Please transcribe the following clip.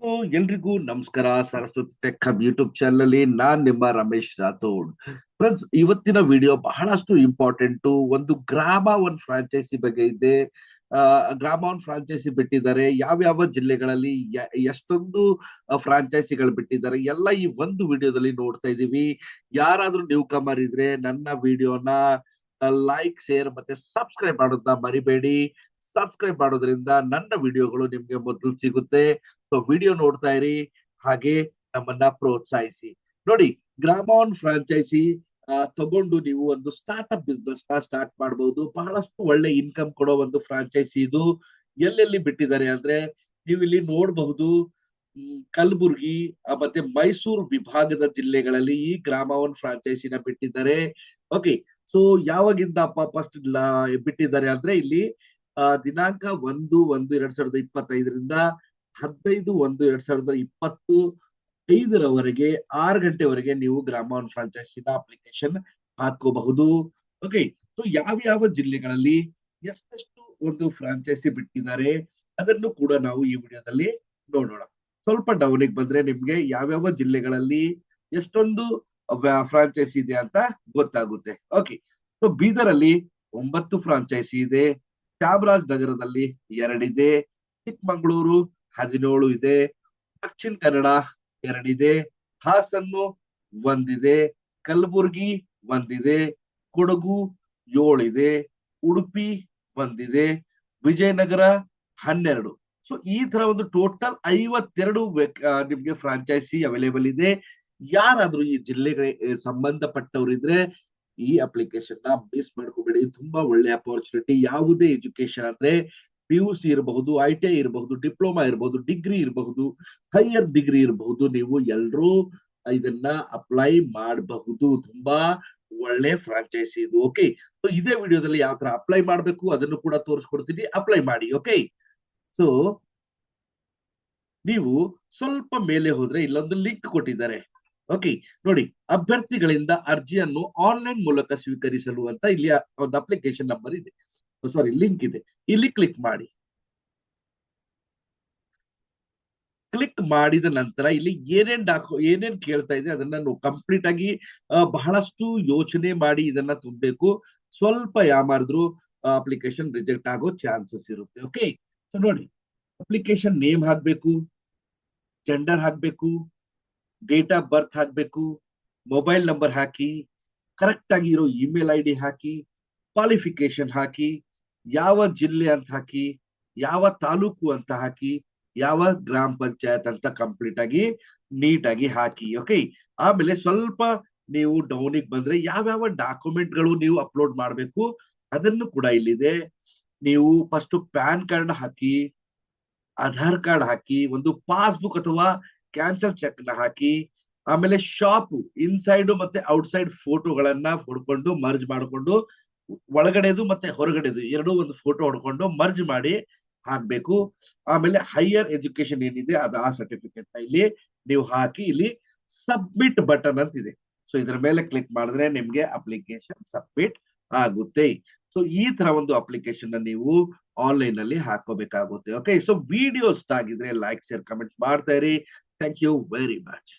So ಎಲ್ರಿಗೂ ನಮಸ್ಕಾರ. Saraswati tech hub YouTube channel ಅಲ್ಲಿ ನಾನ್ ನಿಮ್ಮ ರಮೇಶ್ ರಾಥೋಡ್. ಫ್ರೆಂಡ್ಸ್, ಇವತ್ತಿನ ವಿಡಿಯೋ ಬಹಳಷ್ಟು ಇಂಪಾರ್ಟೆಂಟ್. ಒಂದು ಗ್ರಾಮ ಒನ್ ಫ್ರಾಂಚೈಸಿ ಬಗ್ಗೆ ಇದೆ. ಗ್ರಾಮ ಒನ್ ಫ್ರಾಂಚೈಸಿ ಬಿಟ್ಟಿದ್ದಾರೆ, ಯಾವ್ಯಾವ ಜಿಲ್ಲೆಗಳಲ್ಲಿ ಎಷ್ಟೊಂದು ಫ್ರಾಂಚೈಸಿಗಳು ಬಿಟ್ಟಿದ್ದಾರೆ ಎಲ್ಲ ಈ ಒಂದು ವಿಡಿಯೋದಲ್ಲಿ ನೋಡ್ತಾ ಇದೀವಿ. ಯಾರಾದ್ರೂ ನ್ಯೂ ಕಮರ್ ಇದ್ರೆ ನನ್ನ ವಿಡಿಯೋನ ಲೈಕ್, ಶೇರ್ ಮತ್ತೆ ಸಬ್ಸ್ಕ್ರೈಬ್ ಮಾಡೋದನ್ನ ಮರಿಬೇಡಿ. ಸಬ್ಸ್ಕ್ರೈಬ್ ಮಾಡೋದ್ರಿಂದ ನನ್ನ ವಿಡಿಯೋಗಳು ನಿಮ್ಗೆ ಮೊದಲು ಸಿಗುತ್ತೆ. ಸೊ ವಿಡಿಯೋ ನೋಡ್ತಾ ಇರಿ, ಹಾಗೆ ನಮ್ಮನ್ನ ಪ್ರೋತ್ಸಾಹಿಸಿ. ನೋಡಿ, ಗ್ರಾಮೋನ್ ಫ್ರಾಂಚೈಸಿ ತಗೊಂಡು ನೀವು ಒಂದು ಸ್ಟಾರ್ಟ್ಅಪ್ ಬಿಸ್ನೆಸ್ ನ ಸ್ಟಾರ್ಟ್ ಮಾಡಬಹುದು. ಬಹಳಷ್ಟು ಒಳ್ಳೆ ಇನ್ಕಮ್ ಕೊಡೋ ಒಂದು ಫ್ರಾಂಚೈಸಿ ಇದು. ಎಲ್ಲೆಲ್ಲಿ ಬಿಟ್ಟಿದ್ದಾರೆ ಅಂದ್ರೆ ನೀವು ಇಲ್ಲಿ ನೋಡಬಹುದು. ಕಲಬುರ್ಗಿ ಮತ್ತೆ ಮೈಸೂರು ವಿಭಾಗದ ಜಿಲ್ಲೆಗಳಲ್ಲಿ ಈ ಗ್ರಾಮೋನ್ ಫ್ರಾಂಚೈಸಿನ ಬಿಟ್ಟಿದ್ದಾರೆ. ಓಕೆ, ಸೊ ಯಾವಾಗಿಂದ ಫಸ್ಟ್ ಬಿಟ್ಟಿದ್ದಾರೆ ಅಂದ್ರೆ ಇಲ್ಲಿ ದಿನಾಂಕ 1/1/2025 15/1/2025 6 ಗಂಟೆವರೆಗೆ ನೀವು ಗ್ರಾಮೋನ್ ಫ್ರಾಂಚೈಸಿನ ಅಪ್ಲಿಕೇಶನ್ ಹಾಕೋಬಹುದು. ಓಕೆ, ಸೊ ಯಾವ ಜಿಲ್ಲೆಗಳಲ್ಲಿ ಎಷ್ಟೆಷ್ಟು ಒಂದು ಫ್ರಾಂಚೈಸಿ ಬಿಟ್ಟಿದ್ದಾರೆ ಅದನ್ನು ಕೂಡ ನಾವು ಈ ವಿಡಿಯೋದಲ್ಲಿ ನೋಡೋಣ. ಸ್ವಲ್ಪ ಡೌನಿಗೆ ಬಂದ್ರೆ ನಿಮ್ಗೆ ಯಾವ್ಯಾವ ಜಿಲ್ಲೆಗಳಲ್ಲಿ ಎಷ್ಟೊಂದು ಫ್ರಾಂಚೈಸಿ ಇದೆ ಅಂತ ಗೊತ್ತಾಗುತ್ತೆ. ಓಕೆ, ಸೊ ಬೀದರಲ್ಲಿ 9 ಫ್ರಾಂಚೈಸಿ ಇದೆ, ಚಾಮರಾಜನಗರದಲ್ಲಿ 2 ಇದೆ, ಚಿಕ್ಕಮಗಳೂರು 17 ಇದೆ, ದಕ್ಷಿಣ ಕನ್ನಡ 2 ಇದೆ, ಹಾಸನ್ನು 1 ಇದೆ, ಕಲಬುರ್ಗಿ 1 ಇದೆ, ಕೊಡಗು 7 ಇದೆ, ಉಡುಪಿ 1 ಇದೆ, ವಿಜಯನಗರ 12. ಸೊ ಈ ತರ ಒಂದು ಟೋಟಲ್ 52 ನಿಮ್ಗೆ ಫ್ರಾಂಚೈಸಿ ಅವೈಲೇಬಲ್ ಇದೆ. ಯಾರಾದ್ರೂ ಈ ಜಿಲ್ಲೆಗೆ ಸಂಬಂಧಪಟ್ಟವರಿದ್ರೆ ಈ ಅಪ್ಲಿಕೇಶನ್ ನ ಮಿಸ್ ಮಾಡ್ಕೋಬೇಡಿ. ತುಂಬಾ ಒಳ್ಳೆ ಅಪರ್ಚುನಿಟಿ. ಯಾವುದೇ ಎಜುಕೇಶನ್ ಅಂದ್ರೆ PUC ಇರಬಹುದು, ITI ಇರಬಹುದು, ಡಿಪ್ಲೊಮಾ ಇರಬಹುದು, ಡಿಗ್ರಿ ಇರಬಹುದು, ಹೈಯರ್ ಡಿಗ್ರಿ ಇರಬಹುದು, ನೀವು ಎಲ್ಲರೂ ಇದನ್ನ ಅಪ್ಲೈ ಮಾಡಬಹುದು. ತುಂಬಾ ಒಳ್ಳೆ ಫ್ರಾಂಚೈಸಿ ಇದು. ಓಕೆ, ಸೊ ಇದೇ ವಿಡಿಯೋದಲ್ಲಿ ಯಾವ ತರ ಅಪ್ಲೈ ಮಾಡಬೇಕು ಅದನ್ನು ಕೂಡ ತೋರಿಸ್ಕೊಡ್ತೀನಿ. ಅಪ್ಲೈ ಮಾಡಿ. ಓಕೆ, ಸೊ ನೀವು ಸ್ವಲ್ಪ ಮೇಲೆ ಹೋದ್ರೆ ಇಲ್ಲೊಂದು ಲಿಂಕ್ ಕೊಟ್ಟಿದ್ದಾರೆ. ಓಕೆ, ನೋಡಿ, ಅಭ್ಯರ್ಥಿಗಳಿಂದ ಅರ್ಜಿಯನ್ನು ಆನ್ಲೈನ್ ಮೂಲಕ ಸ್ವೀಕರಿಸಲು ಅಂತ ಇಲ್ಲಿ ಒಂದು ಅಪ್ಲಿಕೇಶನ್ ನಂಬರ್ ಇದೆ, ಸಾರಿ ಲಿಂಕ್ ಇದೆ. ಇಲ್ಲಿ ಕ್ಲಿಕ್ ಮಾಡಿ. ಕ್ಲಿಕ್ ಮಾಡಿದ ನಂತರ ಇಲ್ಲಿ ಏನೇನ್ ಕೇಳ್ತಾ ಇದೆ ಅದನ್ನ ನಾವು ಕಂಪ್ಲೀಟ್ ಆಗಿ ಬಹಳಷ್ಟು ಯೋಚನೆ ಮಾಡಿ ಇದನ್ನ ತುಂಬಬೇಕು. ಸ್ವಲ್ಪ ಯಾಮಾರಿದ್ರು ಅಪ್ಲಿಕೇಶನ್ ರಿಜೆಕ್ಟ್ ಆಗೋ ಚಾನ್ಸಸ್ ಇರುತ್ತೆ. ಓಕೆ, ಸೊ ನೋಡಿ, ಅಪ್ಲಿಕೇಶನ್ ನೇಮ್ ಹಾಕ್ಬೇಕು, ಜೆಂಡರ್ ಹಾಕ್ಬೇಕು, ಡೇಟ್ ಆಫ್ ಬರ್ತ್ ಹಾಕ್ಬೇಕು, ಮೊಬೈಲ್ ನಂಬರ್ ಹಾಕಿ, ಕರೆಕ್ಟ್ ಆಗಿ ಇರೋ ಇಮೇಲ್ ID ಹಾಕಿ, ಕ್ವಾಲಿಫಿಕೇಶನ್ ಹಾಕಿ, ಯಾವ ಜಿಲ್ಲೆ ಅಂತ ಹಾಕಿ, ಯಾವ ತಾಲೂಕು ಅಂತ ಹಾಕಿ, ಯಾವ ಗ್ರಾಮ ಪಂಚಾಯತ್ ಅಂತ ಕಂಪ್ಲೀಟ್ ಆಗಿ ನೀಟಾಗಿ ಹಾಕಿ. ಓಕೆ, ಆಮೇಲೆ ಸ್ವಲ್ಪ ನೀವು ಡೌನಿಗೆ ಬಂದ್ರೆ ಯಾವ್ಯಾವ ಡಾಕ್ಯುಮೆಂಟ್ಗಳು ನೀವು ಅಪ್ಲೋಡ್ ಮಾಡಬೇಕು ಅದನ್ನು ಕೂಡ ಇಲ್ಲಿದೆ. ನೀವು ಫಸ್ಟ್ ಪ್ಯಾನ್ ಕಾರ್ಡ್ ಹಾಕಿ, ಆಧಾರ್ ಕಾರ್ಡ್ ಹಾಕಿ, ಒಂದು ಪಾಸ್ಬುಕ್ ಅಥವಾ ಕ್ಯಾನ್ಸಲ್ ಚೆಕ್ ನ ಹಾಕಿ, ಆಮೇಲೆ ಶಾಪ್ ಇನ್ಸೈಡ್ ಮತ್ತೆ ಔಟ್ಸೈಡ್ ಫೋಟೋಗಳನ್ನ ಹೊಡ್ಕೊಂಡು ಮರ್ಜ್ ಮಾಡಿಕೊಂಡು, ಒಳಗಡೆದು ಮತ್ತೆ ಹೊರಗಡೆದು ಎರಡೂ ಒಂದು ಫೋಟೋ ಹೊಡ್ಕೊಂಡು ಮರ್ಜ್ ಮಾಡಿ ಹಾಕ್ಬೇಕು. ಆಮೇಲೆ ಹೈಯರ್ ಎಜುಕೇಶನ್ ಏನಿದೆ ಅದು ಆ ಸರ್ಟಿಫಿಕೇಟ್ ಇಲ್ಲಿ ನೀವು ಹಾಕಿ ಇಲ್ಲಿ ಸಬ್ಮಿಟ್ ಬಟನ್ ಅಂತ ಇದೆ. ಸೊ ಇದರ ಮೇಲೆ ಕ್ಲಿಕ್ ಮಾಡಿದ್ರೆ ನಿಮ್ಗೆ ಅಪ್ಲಿಕೇಶನ್ ಸಬ್ಮಿಟ್ ಆಗುತ್ತೆ. ಸೊ ಈ ತರ ಒಂದು ಅಪ್ಲಿಕೇಶನ್ ನೀವು ಆನ್ಲೈನ್ ಅಲ್ಲಿ ಹಾಕೋಬೇಕಾಗುತ್ತೆ. ಓಕೆ, ಸೊ ವಿಡಿಯೋ ಇಷ್ಟ ಆಗಿದ್ರೆ ಲೈಕ್, ಶೇರ್, ಕಮೆಂಟ್ ಮಾಡ್ತಾ ಇರಿ. Thank you very much.